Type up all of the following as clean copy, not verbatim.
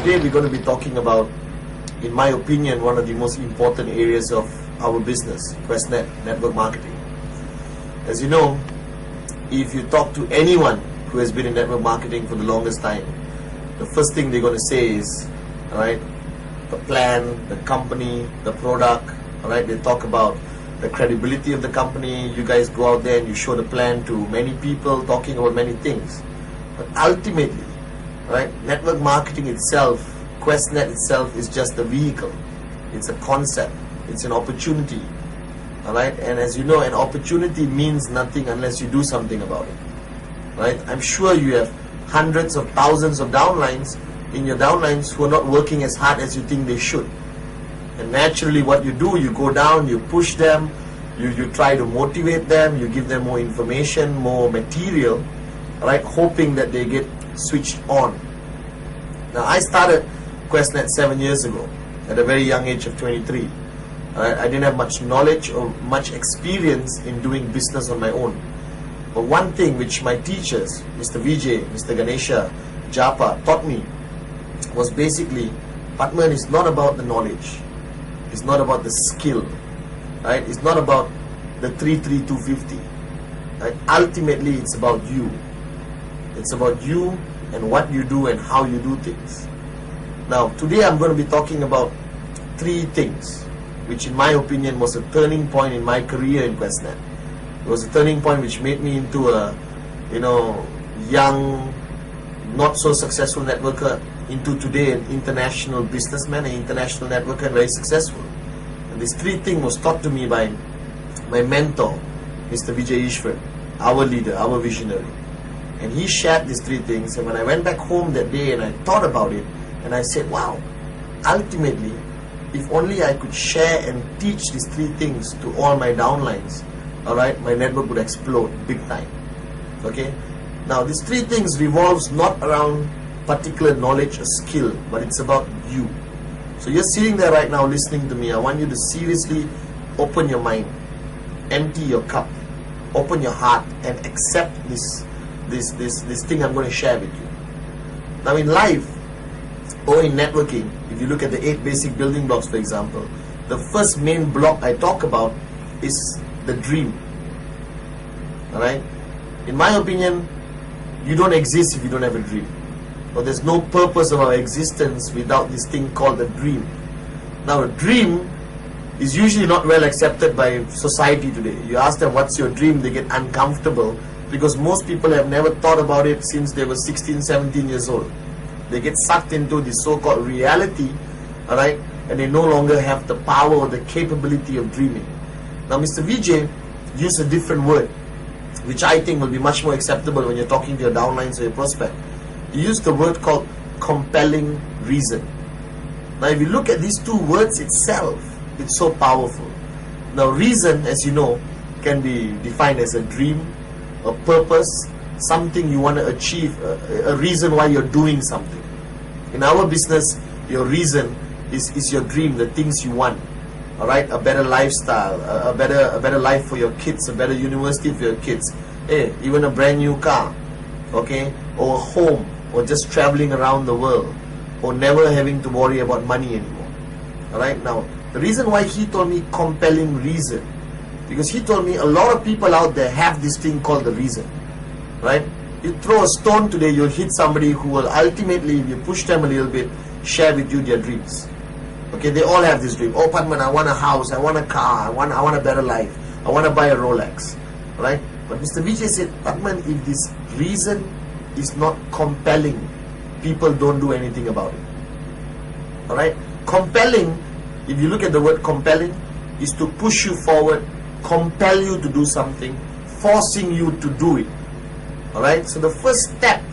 today we're going to be talking about, in my opinion, one of the most important areas of our business, QuestNet, network marketing. As you know, if you talk to anyone who has been in network marketing for the longest time, the first thing they're going to say is, alright, the plan, the company, the product, alright, they talk about the credibility of the company. You guys go out there and you show the plan to many people, talking about many things. But ultimately, right, network marketing itself, QuestNet itself, is just a vehicle. It's a concept. It's an opportunity. Alright, and as you know, an opportunity means nothing unless you do something about it. Right? I'm sure you have hundreds of thousands of downlines in your downlines who are not working as hard as you think they should. And naturally what you do, you go down, you push them, you try to motivate them, you give them more information, more material, right, hoping that they get switched on. Now I started QuestNet 7 years ago at a very young age of 23. I didn't have much knowledge or much experience in doing business on my own. But one thing which my teachers, Mr. Vijay, Mr. Ganesha, Japa, taught me was basically, Patman, is not about the knowledge. It's not about the skill, right? It's not about the 33250. Right? Ultimately, it's about you. It's about you and what you do and how you do things. Now, today I'm going to be talking about 3 things, which in my opinion was a turning point in my career in QuestNet. It was a turning point which made me into a, young, not so successful networker, into today an international businessman, an international networker, and very successful. And these 3 things was taught to me by my mentor, Mr. Vijay Ishwar, our leader, our visionary. And he shared these 3 things, and when I went back home that day and I thought about it, and I said, wow, ultimately, if only I could share and teach these 3 things to all my downlines, alright, my network would explode big time. Okay? Now, these 3 things revolves not around particular knowledge or skill, but it's about you. So you're sitting there right now listening to me. I want you to seriously open your mind, empty your cup, open your heart, and accept this thing I'm going to share with you. Now in life or in networking, if you look at the 8 basic building blocks, for example, the first main block I talk about is the dream. Alright? In my opinion, you don't exist if you don't have a dream. Or there's no purpose of our existence without this thing called a dream. Now a dream is usually not well accepted by society today. You ask them what's your dream, they get uncomfortable because most people have never thought about it since they were 16, 17 years old. They get sucked into this so-called reality, alright, and they no longer have the power or the capability of dreaming. Now Mr. Vijay used a different word, which I think will be much more acceptable when you're talking to your downlines or your prospect. He used the word called compelling reason. Now if you look at these 2 words itself, it's so powerful. Now reason, as you know, can be defined as a dream, a purpose, something you want to achieve, a reason why you're doing something. In our business, your reason is your dream, the things you want. Alright, a better lifestyle, a better life for your kids, a better university for your kids, even a brand new car, okay, or a home, or just traveling around the world, or never having to worry about money anymore. Alright, now the reason why he told me compelling reason, because he told me a lot of people out there have this thing called the reason. Right? You throw a stone today, you'll hit somebody who will ultimately, if you push them a little bit, share with you their dreams. Okay, they all have this dream. Oh Padman, I want a house, I want a car, I want a better life, I want to buy a Rolex. Right? But Mr. Vijay said, Padman, if this reason is not compelling, people don't do anything about it. Alright? Compelling, if you look at the word compelling, is to push you forward, compel you to do something, forcing you to do it. Alright? So the first step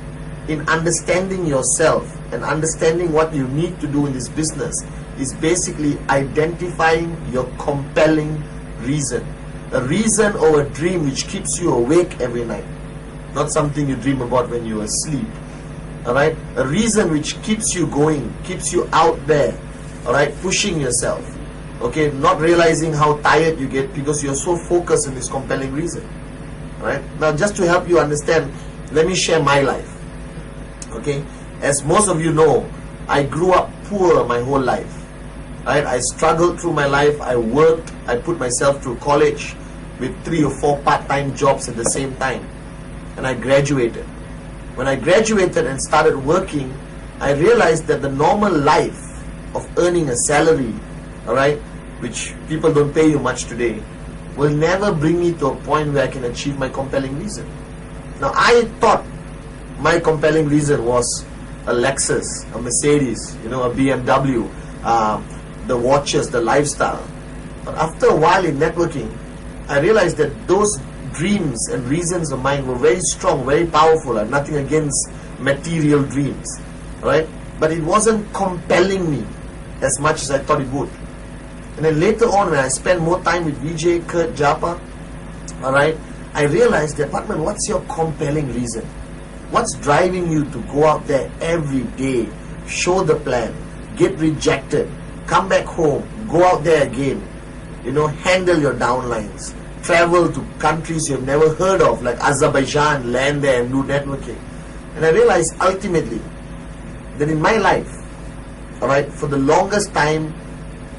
in understanding yourself and understanding what you need to do in this business is basically identifying your compelling reason. A reason or a dream which keeps you awake every night. Not something you dream about when you're asleep. Alright? A reason which keeps you going, keeps you out there. Alright? Pushing yourself. Okay? Not realizing how tired you get because you're so focused on this compelling reason. Alright? Now just to help you understand, let me share my life. Okay? As most of you know, I grew up poor my whole life. Right? I struggled through my life. I worked. I put myself through college with 3 or 4 part-time jobs at the same time. And I graduated. When I graduated and started working, I realized that the normal life of earning a salary, alright, which people don't pay you much today, will never bring me to a point where I can achieve my compelling reason. Now, I thought my compelling reason was a Lexus, a Mercedes, a BMW, the watches, the lifestyle. But after a while in networking, I realized that those dreams and reasons of mine were very strong, very powerful. I have nothing against material dreams, right? But it wasn't compelling me as much as I thought it would. And then later on, when I spent more time with Vijay, Kurt, Japa, alright, I realized that, Patman, what's your compelling reason? What's driving you to go out there every day, show the plan, get rejected, come back home, go out there again, handle your downlines, travel to countries you've never heard of, like Azerbaijan, land there and do networking. And I realized ultimately that in my life, alright, for the longest time,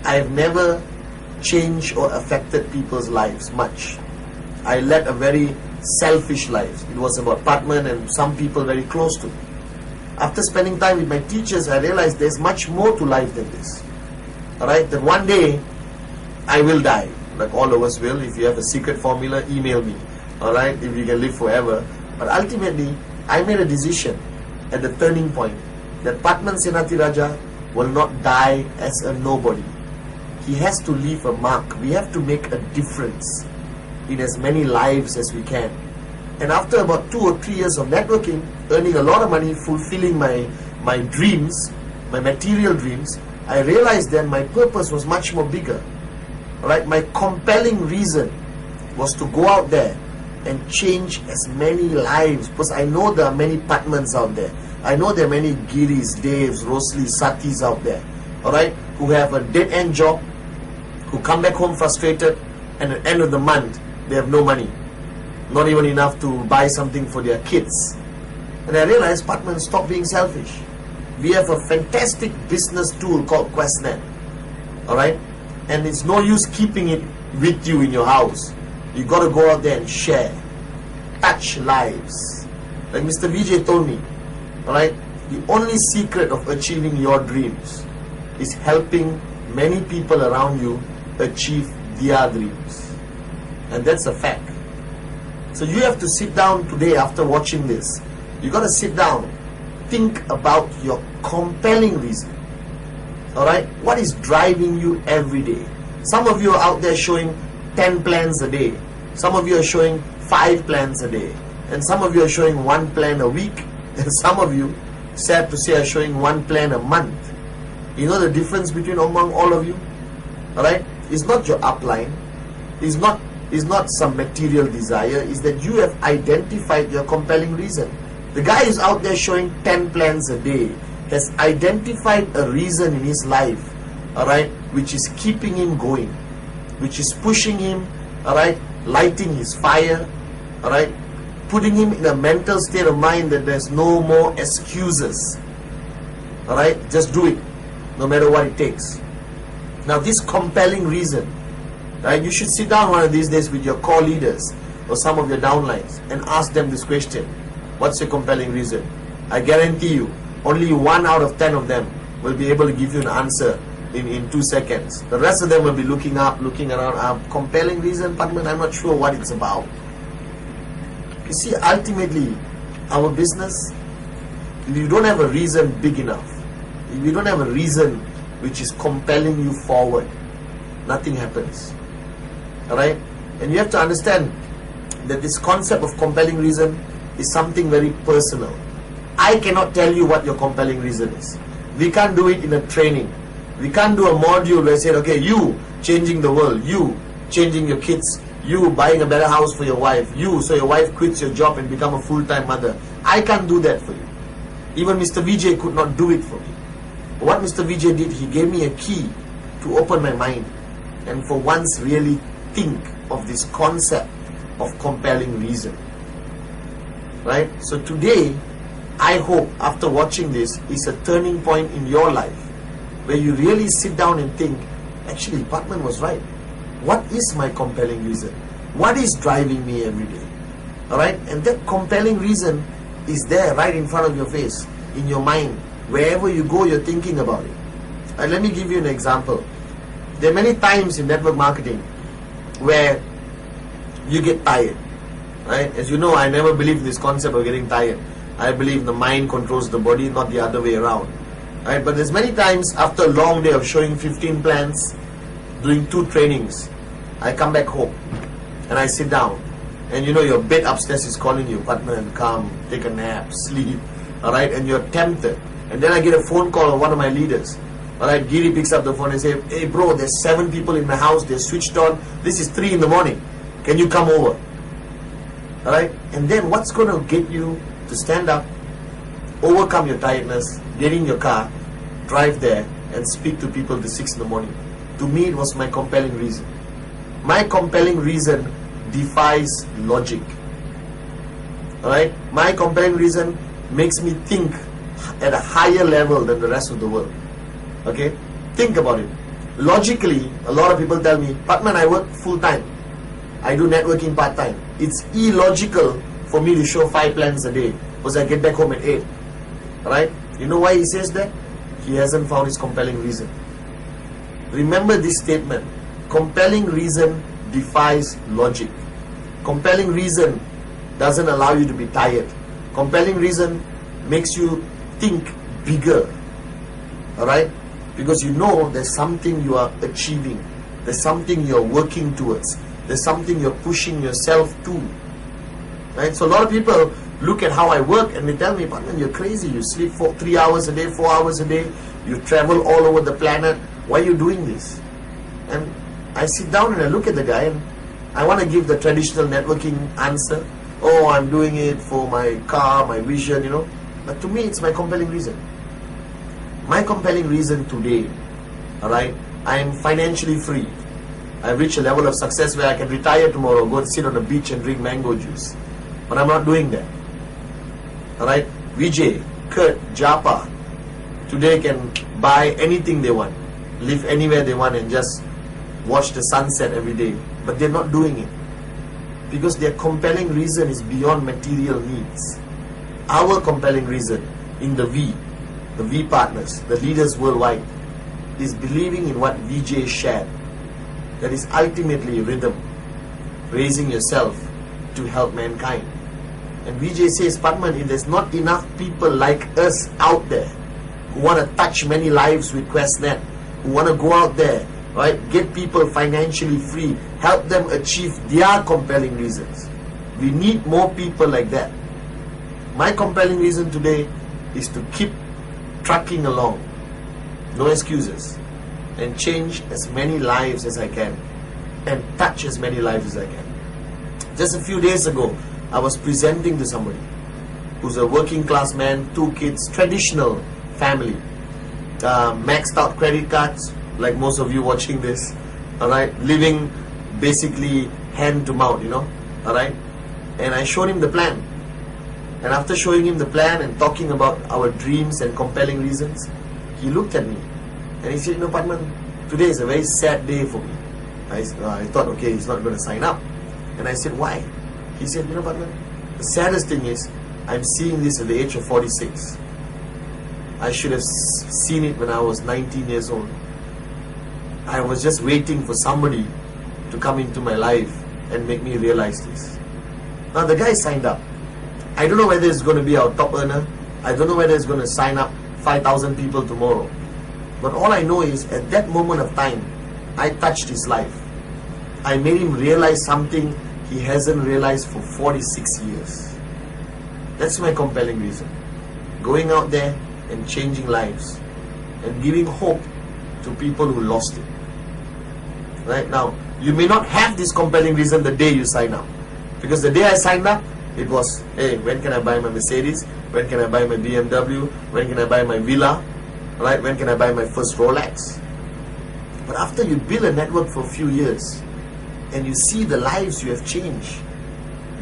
I have never changed or affected people's lives much. I led a very selfish life. It was about Patman and some people very close to me. After spending time with my teachers, I realized there's much more to life than this. Alright, that one day I will die, like all of us will. If you have a secret formula, email me. Alright, if you can live forever. But ultimately, I made a decision at the turning point that Patman Senatiraja will not die as a nobody. He has to leave a mark. We have to make a difference in as many lives as we can. And after about 2 or 3 years of networking, earning a lot of money, fulfilling my dreams, my material dreams, I realized then my purpose was much more bigger. Right? My compelling reason was to go out there and change as many lives, because I know there are many Patmans out there. I know there are many Giris, Devs, Rosli, Satis out there, alright, who have a dead-end job, who come back home frustrated, and at the end of the month, they have no money. Not even enough to buy something for their kids. And I realized, Patman, stop being selfish. We have a fantastic business tool called QuestNet, alright, and it's no use keeping it with you in your house. You got to go out there and share, touch lives. Like Mr. Vijay told me, alright, the only secret of achieving your dreams is helping many people around you achieve their dreams. And that's a fact. So you have to sit down today after watching this. You got to sit down, think about your compelling reason. Alright, what is driving you every day? Some of you are out there showing 10 plans a day. Some of you are showing 5 plans a day. And some of you are showing 1 plan a week. And some of you, sad to say, are showing 1 plan a month. You know the difference between among all of you? Alright? It's not your upline. It's not some material desire. It's that you have identified your compelling reason. The guy who's out there showing 10 plans a day has identified a reason in his life, alright, which is keeping him going, which is pushing him, alright, lighting his fire, alright, putting him in a mental state of mind that there's no more excuses. Alright, just do it, no matter what it takes. Now this compelling reason, right, you should sit down one of these days with your core leaders or some of your downlines and ask them this question: what's your compelling reason? I guarantee you, only 1 out of 10 of them will be able to give you an answer in 2 seconds. The rest of them will be looking up, looking around. Compelling reason, Patman, I'm not sure what it's about. You see, ultimately, our business, if you don't have a reason big enough, if you don't have a reason which is compelling you forward, nothing happens. Alright? And you have to understand that this concept of compelling reason is something very personal. I cannot tell you what your compelling reason is. We can't do it in a training. We can't do a module where I say, okay, you changing the world, you changing your kids, you buying a better house for your wife, you so your wife quits your job and become a full-time mother. I can't do that for you. Even Mr. Vijay could not do it for me. But what Mr. Vijay did, he gave me a key to open my mind and for once really think of this concept of compelling reason. Right? So today, I hope after watching this is a turning point in your life where you really sit down and think, actually Patman was right. What is my compelling reason? What is driving me every day? Alright, and that compelling reason is there right in front of your face, in your mind. Wherever you go, you're thinking about it. And let me give you an example. There are many times in network marketing where you get tired. Right? As you know, I never believe in this concept of getting tired. I believe the mind controls the body, not the other way around. Right? But there's many times after a long day of showing 15 plans, doing 2 trainings, I come back home and I sit down. And you know your bed upstairs is calling you, Patman, come, take a nap, sleep. Alright, and you're tempted. And then I get a phone call of one of my leaders. Alright, Giri picks up the phone and says, hey bro, there's 7 people in my house, they're switched on. This is 3 in the morning. Can you come over? Alright, and then what's going to get you to stand up, overcome your tiredness, get in your car, drive there and speak to people till 6 in the morning? To me, it was my compelling reason. My compelling reason defies logic. Alright, my compelling reason makes me think at a higher level than the rest of the world. Okay, think about it. Logically, a lot of people tell me, Patman, I work full time. I do networking part time. It's illogical for me to show 5 plans a day because I get back home at 8. Alright, you know why he says that? He hasn't found his compelling reason. Remember this statement. Compelling reason defies logic. Compelling reason doesn't allow you to be tired. Compelling reason makes you think bigger. Alright? Because you know there's something you are achieving. There's something you're working towards. There's something you're pushing yourself to. Right? So a lot of people look at how I work and they tell me, Patman, you're crazy. You sleep for 3 hours a day, 4 hours a day. You travel all over the planet. Why are you doing this? And I sit down and I look at the guy and I want to give the traditional networking answer. Oh, I'm doing it for my car, my vision, you know. But to me, it's my compelling reason. My compelling reason today, alright, I am financially free. I've reached a level of success where I can retire tomorrow, go and sit on the beach and drink mango juice. But I'm not doing that. Alright, Vijay, Kurt, Japa, today can buy anything they want, live anywhere they want and just watch the sunset every day. But they're not doing it. Because their compelling reason is beyond material needs. Our compelling reason in the V partners, the leaders worldwide, is believing in what Vijay shared. That is ultimately rhythm, raising yourself to help mankind. And Vijay says, Patman, if there's not enough people like us out there who want to touch many lives with QuestNet, who want to go out there, right, get people financially free, help them achieve their compelling reasons. We need more people like that. My compelling reason today is to keep trucking along, no excuses, and change as many lives as I can and touch as many lives as I can. Just a few days ago, I was presenting to somebody who's a working class man, 2 kids, traditional family, maxed out credit cards, like most of you watching this, alright, living basically hand to mouth, you know, alright, and I showed him the plan. And after showing him the plan and talking about our dreams and compelling reasons, he looked at me and he said, you know, Patman, today is a very sad day for me. I thought, okay, he's not going to sign up. And I said, why? He said, you know, Patman, the saddest thing is I'm seeing this at the age of 46. I should have seen it when I was 19 years old. I was just waiting for somebody to come into my life and make me realize this. Now the guy signed up. I don't know whether it's going to be our top earner. I don't know whether it's going to sign up 5,000 people tomorrow. But all I know is at that moment of time, I touched his life. I made him realize something he hasn't realized for 46 years. That's my compelling reason. Going out there and changing lives and giving hope to people who lost it. Right now, you may not have this compelling reason the day you sign up. Because the day I signed up, it was, hey, when can I buy my Mercedes? When can I buy my BMW? When can I buy my villa? Right? When can I buy my first Rolex? But after you build a network for a few years and you see the lives you have changed,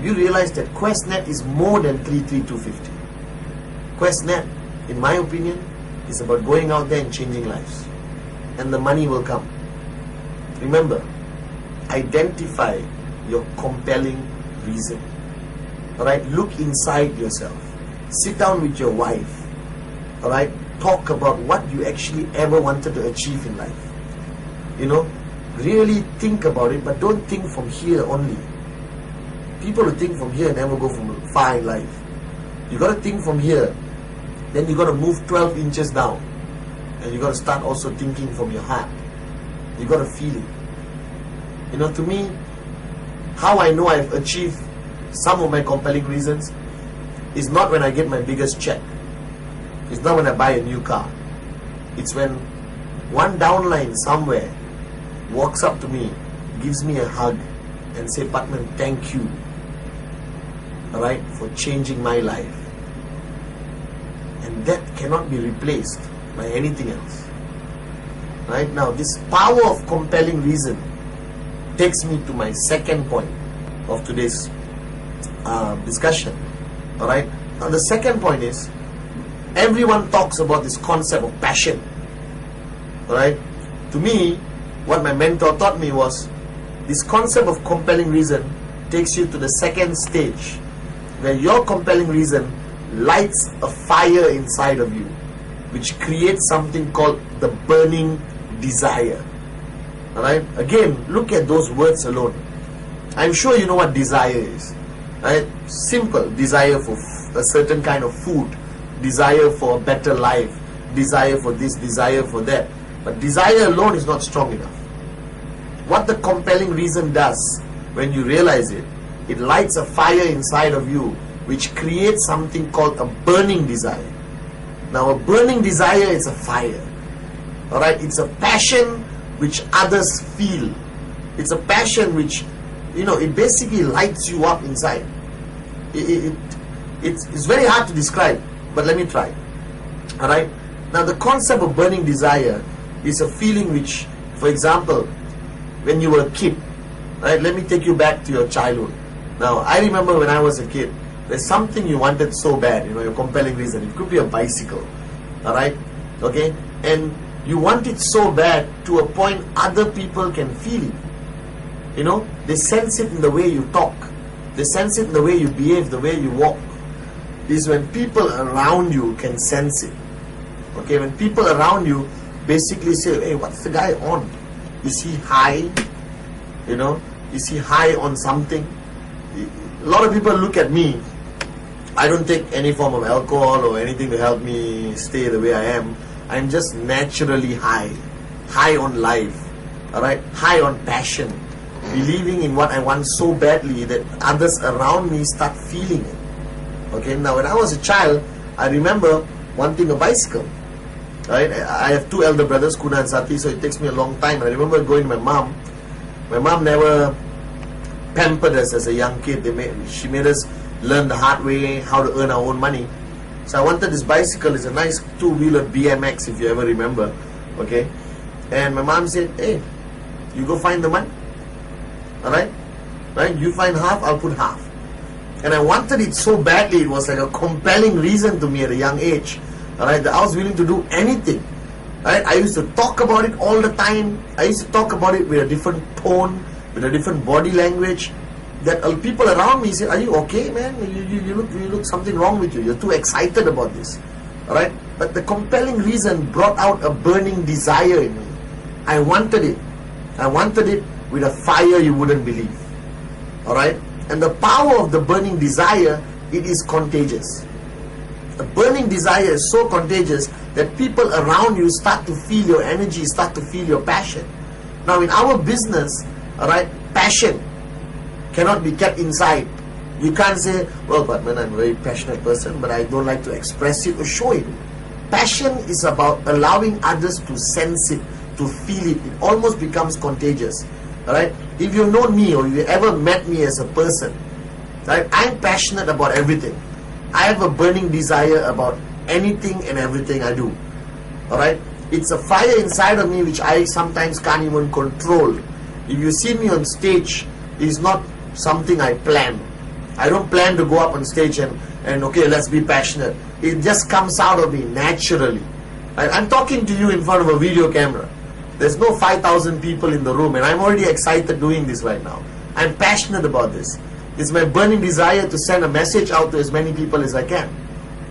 you realize that QuestNet is more than 33250. QuestNet, in my opinion, is about going out there and changing lives. And the money will come. Remember, identify your compelling reason. Alright, look inside yourself. Sit down with your wife. Alright, talk about what you actually ever wanted to achieve in life. You know, really think about it, but don't think from here only. People who think from here never go from far in life. You got to think from here, then you got to move 12 inches down, and you got to start also thinking from your heart. You got to feel it. You know, to me, how I know I've achieved some of my compelling reasons is not when I get my biggest check. It's not when I buy a new car. It's when one downline somewhere walks up to me, gives me a hug, and say, Patman, thank you, alright, for changing my life. And that cannot be replaced by anything else. Right now, this power of compelling reason takes me to my second point of today's discussion. Alright, now the second point is, everyone talks about this concept of passion. Alright, to me, what my mentor taught me was, this concept of compelling reason takes you to the second stage, where your compelling reason lights a fire inside of you, which creates something called the burning desire. Alright, again, look at those words alone. I'm sure you know what desire is. Right? Simple. Desire for a certain kind of food, desire for a better life, desire for this, desire for that. But desire alone is not strong enough. What the compelling reason does, when you realize it, it lights a fire inside of you, which creates something called a burning desire. Now, a burning desire is a fire. Alright, it's a passion which others feel. It's a passion which, you know, it basically lights you up inside. It's very hard to describe, but let me try. Alright, now the concept of burning desire is a feeling which, for example, when you were a kid, right? Let me take you back to your childhood. Now, I remember when I was a kid, there's something you wanted so bad, you know, your compelling reason. It could be a bicycle, alright? Okay? And you want it so bad to a point other people can feel it. You know, they sense it in the way you talk. They sense it in the way you behave, the way you walk. Is when people around you can sense it. Okay, when people around you basically say, hey, what's the guy on? Is he high? You know, is he high on something? A lot of people look at me. I don't take any form of alcohol or anything to help me stay the way I am. I'm just naturally high. High on life. Alright? High on passion. Believing in what I want so badly that others around me start feeling it. Okay, now when I was a child, I remember wanting a bicycle. Right? I have two elder brothers, Kuna and Sati, so it takes me a long time. I remember going to my mom. My mom never pampered us as a young kid. She made us learn the hard way how to earn our own money. So I wanted this bicycle. It's a nice two-wheeler BMX, if you ever remember. Okay, and my mom said, hey, you go find the money. Alright? Right? You find half, I'll put half. And I wanted it so badly, it was like a compelling reason to me at a young age. Alright, that I was willing to do anything. Right? I used to talk about it all the time. I used to talk about it with a different tone, with a different body language. That people around me say, are you okay, man? You look something wrong with you. You're too excited about this. Alright? But the compelling reason brought out a burning desire in me. I wanted it. I wanted it with a fire you wouldn't believe. Alright? And the power of the burning desire, it is contagious. The burning desire is so contagious that people around you start to feel your energy, start to feel your passion. Now in our business, alright, passion cannot be kept inside. You can't say, well, but man, I'm a very passionate person, but I don't like to express it or show it. Passion is about allowing others to sense it, to feel it. It almost becomes contagious. Alright? If you've known me or you ever met me as a person, right, I'm passionate about everything. I have a burning desire about anything and everything I do. Alright? It's a fire inside of me which I sometimes can't even control. If you see me on stage, it's not something I plan. I don't plan to go up on stage and okay, let's be passionate. It just comes out of me naturally. I'm talking to you in front of a video camera. There's no 5,000 people in the room, and I'm already excited doing this right now. I'm passionate about this. It's my burning desire to send a message out to as many people as I can.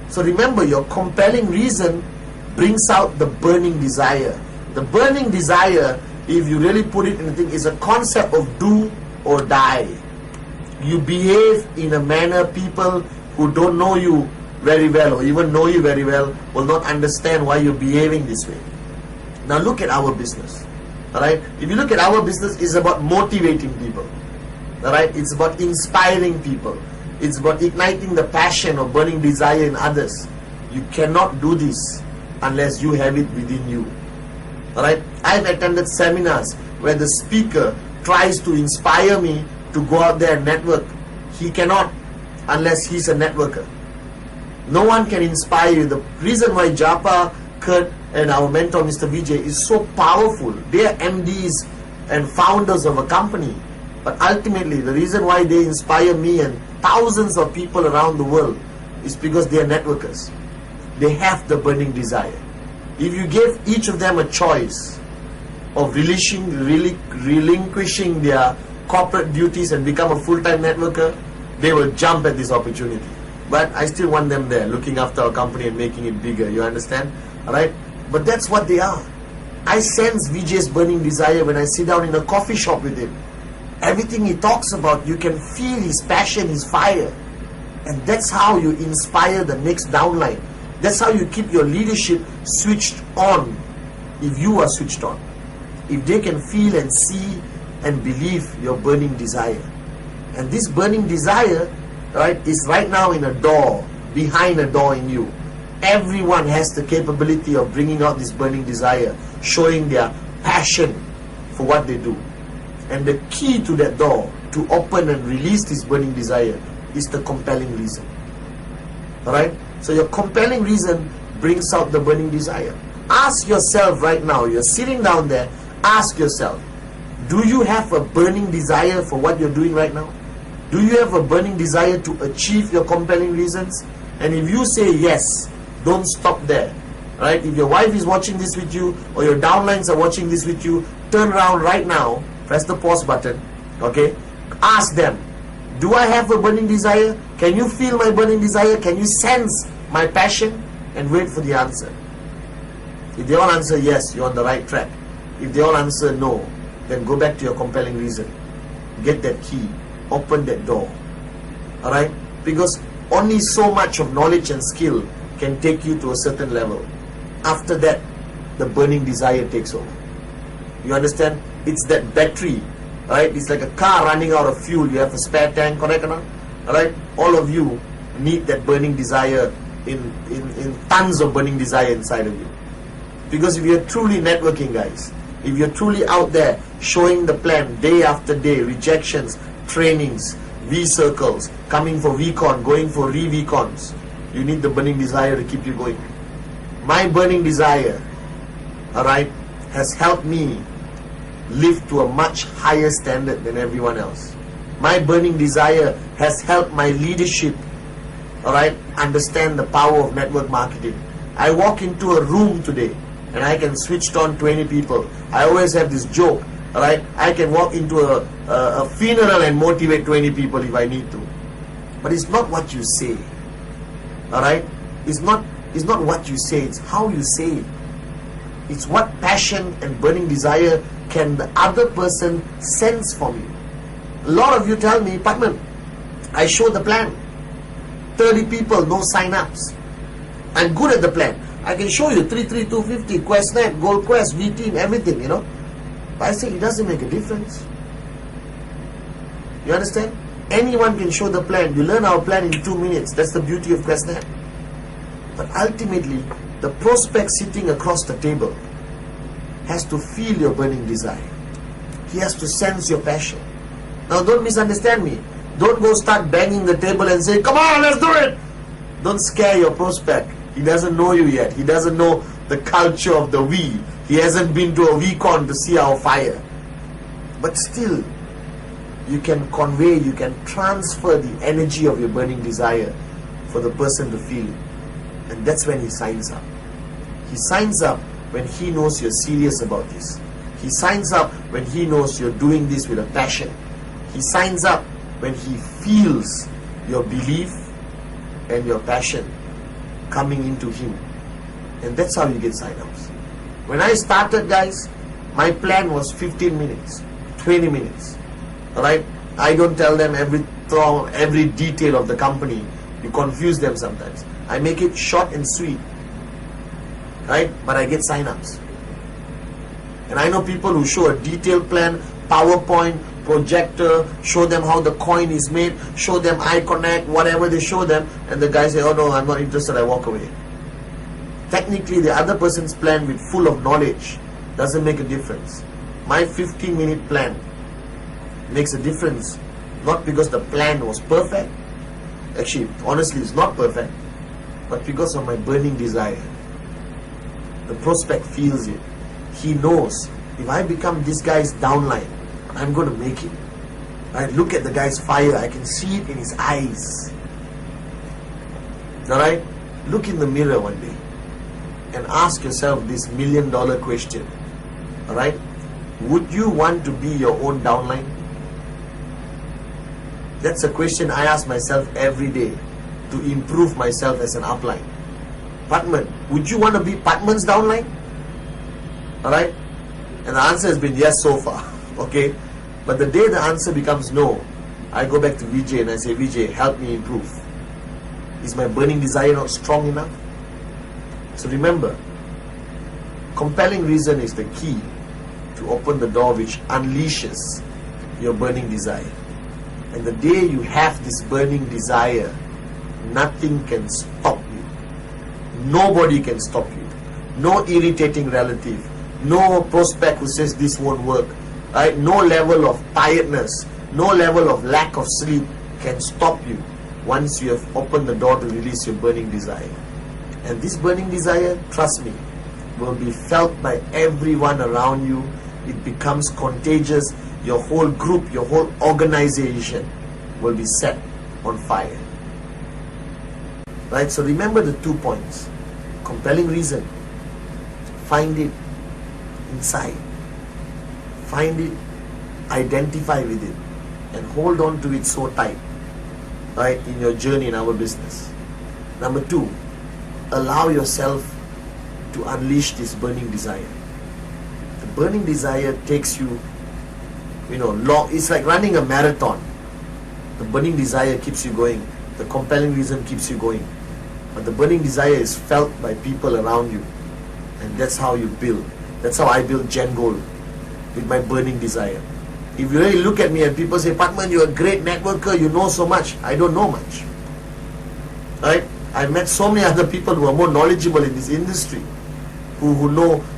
So remember, your compelling reason brings out the burning desire. The burning desire, if you really put it in the thing, is a concept of do or die. You behave in a manner people who don't know you very well or even know you very well will not understand why you're behaving this way. Now look at our business. Alright? If you look at our business, it's about motivating people. Alright? It's about inspiring people. It's about igniting the passion or burning desire in others. You cannot do this unless you have it within you. Alright? I've attended seminars where the speaker tries to inspire me to go out there and network. He cannot unless he's a networker. No one can inspire you. The reason why Japa, Kurt, and our mentor Mr. Vijay is so powerful, they are MDs and founders of a company, but ultimately the reason why they inspire me and thousands of people around the world is because they are networkers. They have the burning desire. If you give each of them a choice of relinquishing their corporate duties and become a full-time networker, they will jump at this opportunity. But I still want them there, looking after our company and making it bigger. You understand? Alright? But that's what they are. I sense Vijay's burning desire when I sit down in a coffee shop with him. Everything he talks about, you can feel his passion, his fire. And that's how you inspire the next downline. That's how you keep your leadership switched on, if you are switched on. If they can feel and see and believe your burning desire. And this burning desire, right, is right now in a door, behind a door in you. Everyone has the capability of bringing out this burning desire, showing their passion for what they do. And the key to that door, to open and release this burning desire, is the compelling reason. Alright? So your compelling reason brings out the burning desire. Ask yourself right now, you're sitting down there, ask yourself, do you have a burning desire for what you're doing right now? Do you have a burning desire to achieve your compelling reasons? And if you say yes, don't stop there. Right? If your wife is watching this with you, or your downlines are watching this with you, turn around right now, press the pause button, okay? Ask them, do I have a burning desire? Can you feel my burning desire? Can you sense my passion? And wait for the answer. If they all answer yes, you're on the right track. If they all answer no, then go back to your compelling reason. Get that key. Open that door. Alright? Because only so much of knowledge and skill can take you to a certain level. After that, the burning desire takes over. You understand? It's that battery. Right? It's like a car running out of fuel. You have a spare tank, correct or not? Alright? All of you need that burning desire in tons of burning desire inside of you. Because if you're truly networking, guys, if you're truly out there showing the plan day after day, rejections, trainings, V-circles, coming for VCon, going for re-VCons, you need the burning desire to keep you going. My burning desire, alright, has helped me live to a much higher standard than everyone else. My burning desire has helped my leadership, alright, understand the power of network marketing. I walk into a room today and I can switch on 20 people. I always have this joke, alright, I can walk into a funeral and motivate 20 people if I need to. But it's not what you say, alright, it's not what you say, it's how you say it. It's what passion and burning desire can the other person sense from you. A lot of you tell me, Padman, I show the plan, 30 people, no sign-ups. I'm good at the plan. I can show you 33250, QuestNet, Gold Quest, V-Team, everything, you know. But I say it doesn't make a difference. You understand? Anyone can show the plan. You learn our plan in 2 minutes. That's the beauty of QuestNet. But ultimately, the prospect sitting across the table has to feel your burning desire. He has to sense your passion. Now don't misunderstand me. Don't go start banging the table and say, come on, let's do it. Don't scare your prospect. He doesn't know you yet. He doesn't know the culture of the V. He hasn't been to a VCon to see our fire. But still, you can convey, you can transfer the energy of your burning desire for the person to feel it. And that's when he signs up. He signs up when he knows you're serious about this. He signs up when he knows you're doing this with a passion. He signs up when he feels your belief and your passion coming into him. And that's how you get sign-ups. When I started, guys, my plan was 15 minutes, 20 minutes. Alright? I don't tell them every detail of the company. You confuse them sometimes. I make it short and sweet. Right? But I get sign-ups. And I know people who show a detailed plan, PowerPoint, projector, show them how the coin is made, show them eye connect, whatever they show them, and the guy say, oh no, I'm not interested, I walk away. Technically, the other person's plan with full of knowledge doesn't make a difference. My 15-minute plan makes a difference, not because the plan was perfect. Actually, honestly, it's not perfect, but because of my burning desire. The prospect feels it. He knows, if I become this guy's downline, I'm going to make it. I look at the guy's fire, I can see it in his eyes. Alright? Look in the mirror one day and ask yourself this $1 million question. Alright? Would you want to be your own downline? That's a question I ask myself every day to improve myself as an upline. Patman, would you want to be Patman's downline? Alright? And the answer has been yes so far. Okay? But the day the answer becomes no, I go back to Vijay and I say, Vijay, help me improve. Is my burning desire not strong enough? So remember, compelling reason is the key to open the door which unleashes your burning desire. And the day you have this burning desire, nothing can stop you. Nobody can stop you. No irritating relative, no prospect who says this won't work, right? No level of tiredness, no level of lack of sleep can stop you once you have opened the door to release your burning desire. And this burning desire, trust me, will be felt by everyone around you. It becomes contagious. Your whole group, your whole organization will be set on fire. Right? So remember the 2 points. Compelling reason. Find it inside. Find it, identify with it, and hold on to it so tight, right, in your journey in our business. Number 2, allow yourself to unleash this burning desire. The burning desire takes you, long. It's like running a marathon. The burning desire keeps you going. The compelling reason keeps you going. But the burning desire is felt by people around you. And that's how you build. That's how I build Gen Gold, with my burning desire. If you really look at me and people say, Patman, you're a great networker, you know so much. I don't know much. Right? I've met so many other people who are more knowledgeable in this industry, who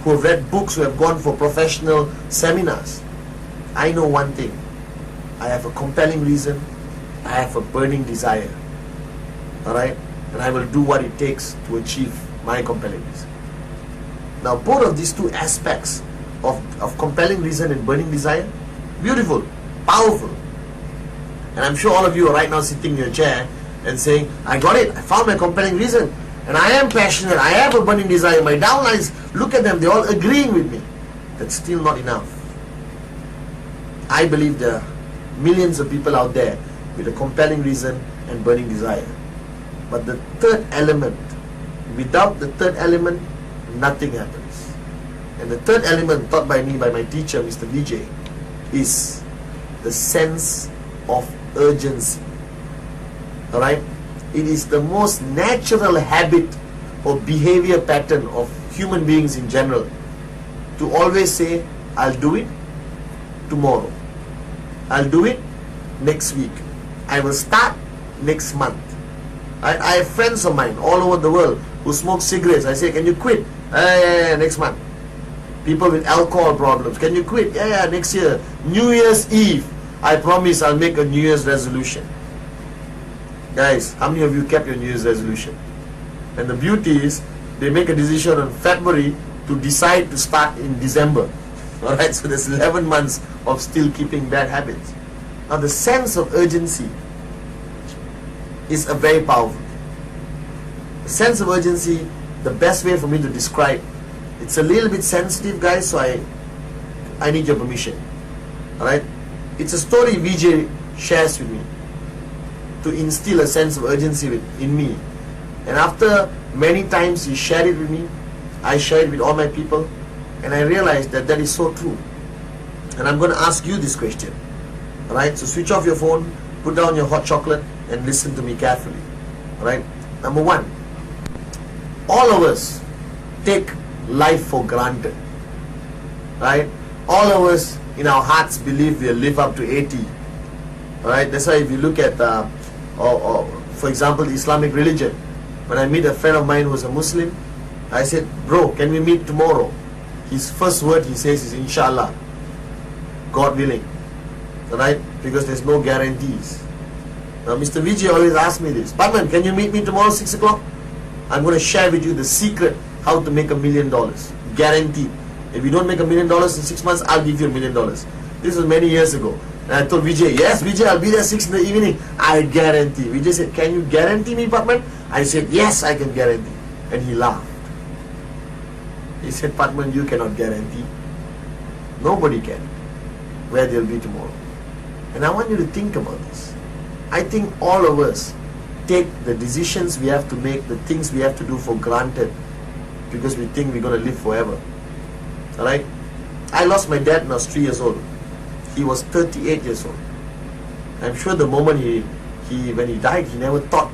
have read books, who have gone for professional seminars. I know one thing. I have a compelling reason. I have a burning desire. Alright? And I will do what it takes to achieve my compelling reason. Now, both of these two aspects of compelling reason and burning desire, beautiful, powerful. And I'm sure all of you are right now sitting in your chair and saying, I got it, I found my compelling reason, and I am passionate, I have a burning desire. My downlines, look at them, they're all agreeing with me. That's still not enough. I believe there are millions of people out there with a compelling reason and burning desire. But the third element, without the third element, nothing happens. And the third element taught by me, by my teacher, Mr. Vijay, is the sense of urgency. Alright? It is the most natural habit or behavior pattern of human beings in general to always say, I'll do it tomorrow. I'll do it next week. I will start next month. I have friends of mine all over the world who smoke cigarettes. I say, can you quit? Yeah, next month. People with alcohol problems, can you quit? Yeah, next year. New Year's Eve, I promise I'll make a New Year's resolution. Guys, how many of you kept your New Year's resolution? And the beauty is, they make a decision in February to decide to start in December. Alright, so there's 11 months of still keeping bad habits. Now the sense of urgency is a very powerful thing. The sense of urgency, the best way for me to describe, it's a little bit sensitive, guys, so I need your permission. Alright? It's a story Vijay shares with me to instill a sense of urgency in me. And after many times he shared it with me, I share it with all my people, and I realized that that is so true. And I'm going to ask you this question. Alright? So switch off your phone, put down your hot chocolate, and listen to me carefully. Alright? Number one, all of us take life for granted. Right? All of us in our hearts believe we'll live up to 80. Alright? That's why if you look at, for example, the Islamic religion, when I meet a friend of mine who's a Muslim, I said, bro, can we meet tomorrow? His first word he says is Inshallah, God willing. Alright? Because there's no guarantees. Now Mr. Vijay always asks me this, Padman, can you meet me tomorrow 6 o'clock? I'm going to share with you the secret how to make $1 million. Guaranteed. If you don't make $1 million in 6 months, I'll give you $1 million. This was many years ago. And I told Vijay, yes Vijay, I'll be there 6 in the evening. I guarantee. Vijay said, can you guarantee me, Padman? I said, yes, I can guarantee. And he laughed. He said, Padman, you cannot guarantee. Nobody can where they'll be tomorrow. And I want you to think about this. I think all of us take the decisions we have to make, the things we have to do for granted because we think we're going to live forever. Alright? I lost my dad when I was 3 years old. He was 38 years old. I'm sure the moment when he died, he never thought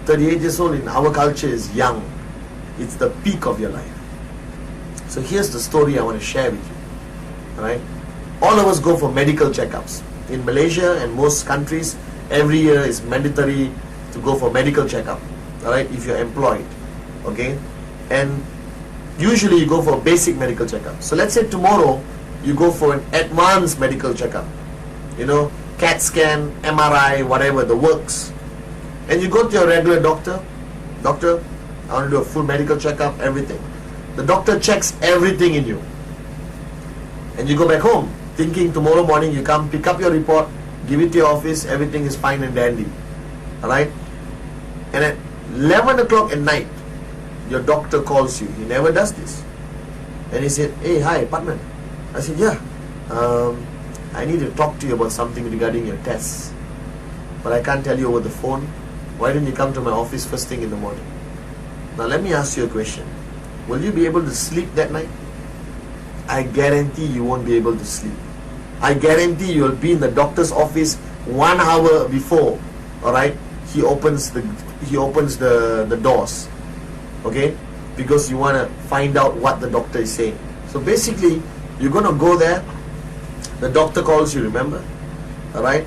38 years old in our culture is young. It's the peak of your life. So here's the story I want to share with you. Alright? All of us go for medical checkups. In Malaysia and most countries, every year is mandatory to go for medical checkup. Alright? If you're employed. Okay? And usually you go for a basic medical checkup. So let's say tomorrow you go for an advanced medical checkup. You know, CAT scan, MRI, whatever, the works. And you go to your regular doctor. Doctor, I want to do a full medical checkup, everything. The doctor checks everything in you. And you go back home, thinking tomorrow morning you come, pick up your report, give it to your office, everything is fine and dandy. Alright? And at 11 o'clock at night, your doctor calls you. He never does this. And he said, hey, hi, Padman. I said, yeah, I need to talk to you about something regarding your tests. But I can't tell you over the phone. Why don't you come to my office first thing in the morning? Now let me ask you a question. Will you be able to sleep that night? I guarantee you won't be able to sleep. I guarantee you'll be in the doctor's office 1 hour before. Alright? He opens the doors. Okay? Because you want to find out what the doctor is saying. So basically, you're going to go there. The doctor calls you, remember? Alright?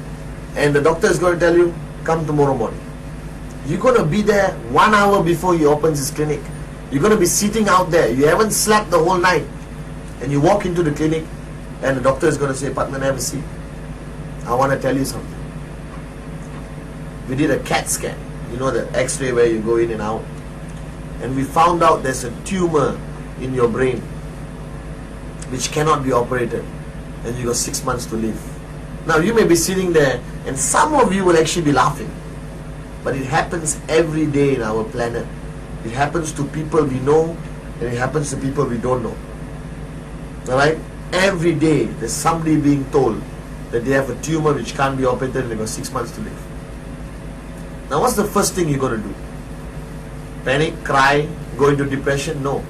And the doctor is going to tell you, come tomorrow morning. You're going to be there 1 hour before he opens his clinic. You're going to be sitting out there. You haven't slept the whole night. And you walk into the clinic and the doctor is going to say, Padman, have a seat. I want to tell you something. We did a CAT scan. You know, the x-ray where you go in and out. And we found out there's a tumor in your brain which cannot be operated. And you got 6 months to live. Now you may be sitting there and some of you will actually be laughing. But it happens every day in our planet. It happens to people we know and it happens to people we don't know. Alright? Every day there's somebody being told that they have a tumor which can't be operated and they've got 6 months to live. Now what's the first thing you're going to do? Panic, cry, go into depression? No.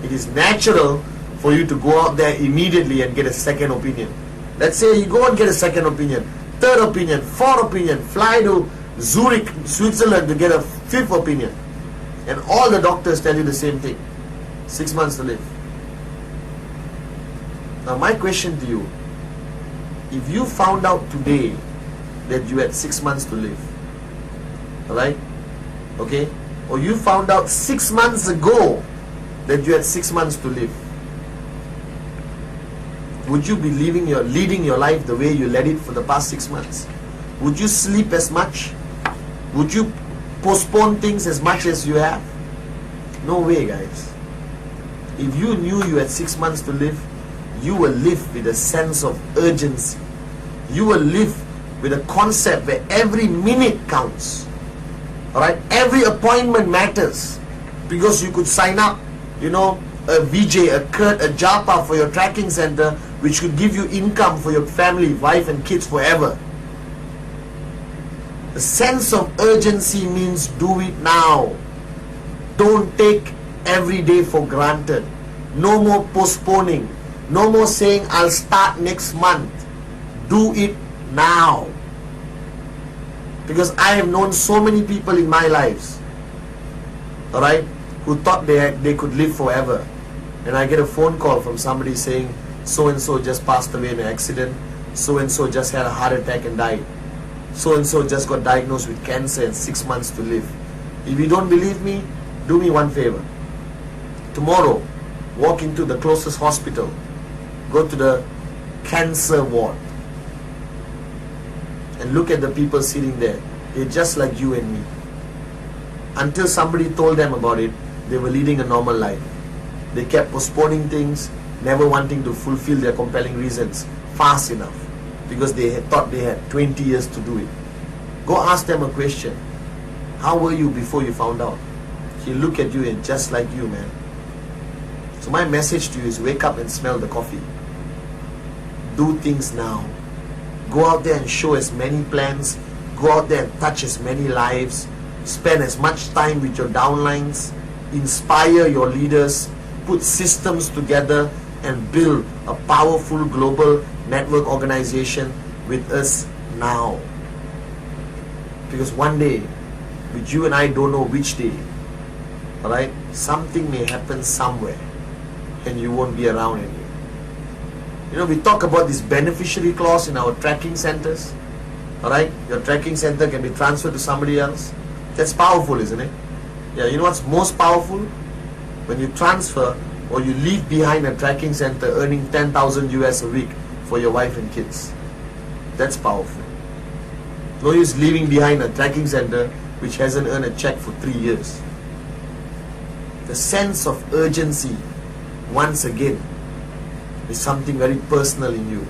It is natural for you to go out there immediately and get a second opinion. Let's say you go and get a second opinion, third opinion, fourth opinion, fly to Zurich, Switzerland to get a fifth opinion. And all the doctors tell you the same thing. 6 months to live. Now my question to you, if you found out today that you had 6 months to live, alright, okay, or you found out 6 months ago that you had 6 months to live, would you be leading your life the way you led it for the past 6 months? Would you sleep as much? Would you postpone things as much as you have? No way, guys. If you knew you had 6 months to live, you will live with a sense of urgency. You will live with a concept where every minute counts. Alright? Every appointment matters. Because you could sign up, you know, a VJ, a Kurt, a Japa for your tracking center, which could give you income for your family, wife and kids forever. The sense of urgency means do it now. Don't take every day for granted. No more postponing. No more saying I'll start next month. Do it now. Because I have known so many people in my lives, alright, who thought they could live forever. And I get a phone call from somebody saying, so and so just passed away in an accident, so and so just had a heart attack and died, so and so just got diagnosed with cancer and 6 months to live. If you don't believe me, do me one favor. Tomorrow, walk into the closest hospital, go to the cancer ward, and look at the people sitting there. They're just like you and me. Until somebody told them about it, they were leading a normal life. They kept postponing things, never wanting to fulfill their compelling reasons fast enough, because they had thought they had 20 years to do it. Go ask them a question. How were you before you found out? He'll look at you and just like you, man. So my message to you is wake up and smell the coffee. Do things now. Go out there and show as many plans. Go out there and touch as many lives. Spend as much time with your downlines. Inspire your leaders. Put systems together and build a powerful global network organization with us now. Because one day, which you and I don't know which day, alright, something may happen somewhere and you won't be around anymore. You know, we talk about this beneficiary clause in our tracking centers. Alright, your tracking center can be transferred to somebody else. That's powerful, isn't it? Yeah, you know what's most powerful? When you transfer or you leave behind a tracking center earning 10,000 US a week for your wife and kids. That's powerful. No use leaving behind a tracking center which hasn't earned a check for 3 years. The sense of urgency, once again, is something very personal in you.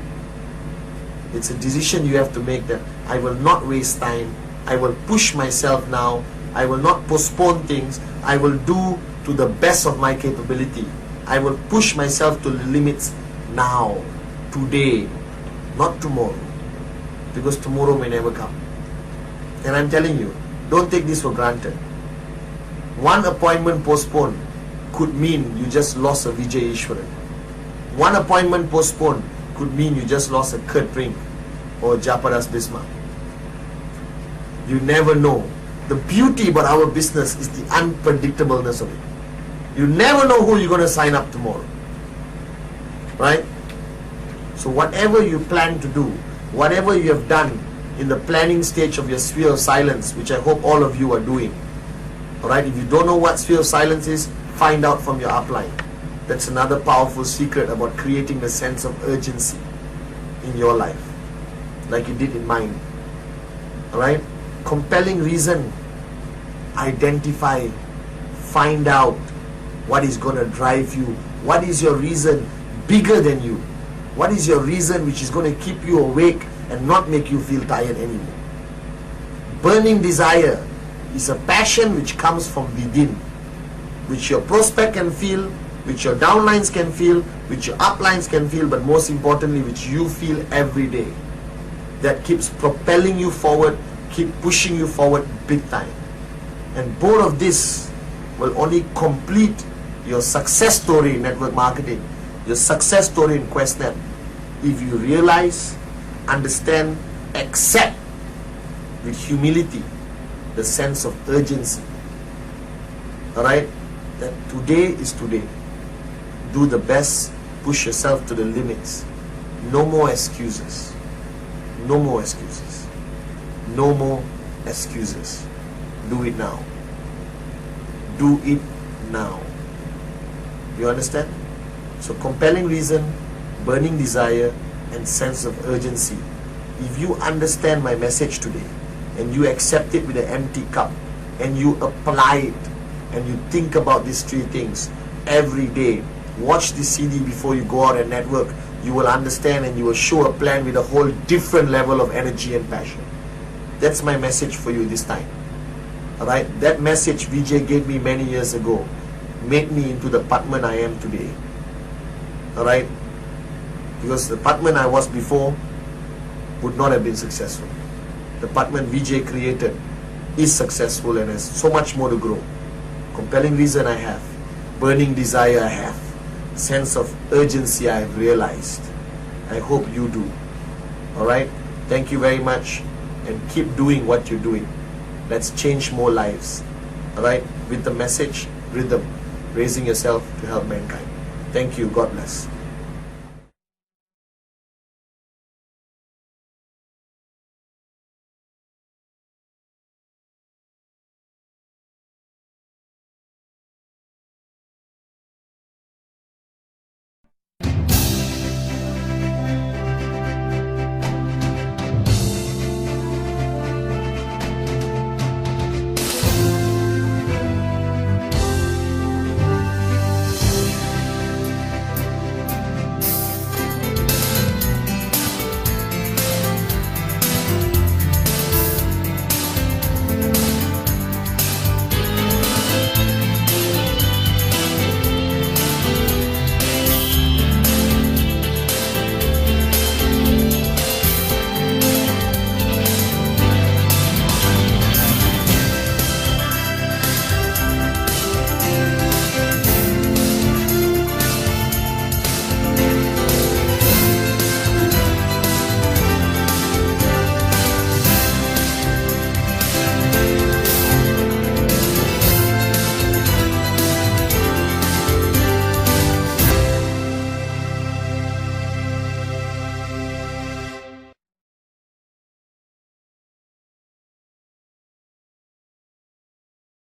It's a decision you have to make that I will not waste time. I will push myself now. I will not postpone things. I will do to the best of my capability. I will push myself to the limits now, today, not tomorrow. Because tomorrow may never come. And I'm telling you, don't take this for granted. One appointment postponed could mean you just lost a Vijay Ishwaran. One appointment postponed could mean you just lost a Kurt Brink or a Japadas Bismarck. You never know. The beauty about our business is the unpredictableness of it. You never know who you're going to sign up tomorrow. Right? So whatever you plan to do, whatever you have done in the planning stage of your sphere of silence, which I hope all of you are doing. Alright, if you don't know what sphere of silence is, find out from your upline. That's another powerful secret about creating a sense of urgency in your life, like you did in mine. Alright? Compelling reason. Identify, find out what is going to drive you. What is your reason bigger than you? What is your reason which is going to keep you awake and not make you feel tired anymore? Burning desire is a passion which comes from within, which your prospect can feel, which your downlines can feel, which your uplines can feel, but most importantly, which you feel every day. That keeps propelling you forward, keep pushing you forward big time. And both of this will only complete your success story in network marketing, your success story in QuestNet, if you realize, understand, accept with humility the sense of urgency. Alright? That today is today. Do the best, push yourself to the limits. No more excuses. No more excuses. No more excuses. Do it now. Do it now. You understand? So compelling reason, burning desire, and sense of urgency. If you understand my message today, and you accept it with an empty cup, and you apply it, and you think about these three things every day, watch this CD before you go out and network, you will understand and you will show a plan with a whole different level of energy and passion. That's my message for you this time. Alright, that message Vijay gave me many years ago made me into the Padman I am today. Alright, because the Padman I was before would not have been successful. The Padman Vijay created is successful and has so much more to grow. Compelling reason I have, burning desire I have, sense of urgency I have realized. I hope you do. Alright, thank you very much and keep doing what you're doing. Let's change more lives. Alright, with the message, rhythm, raising yourself to help mankind. Thank you. God bless.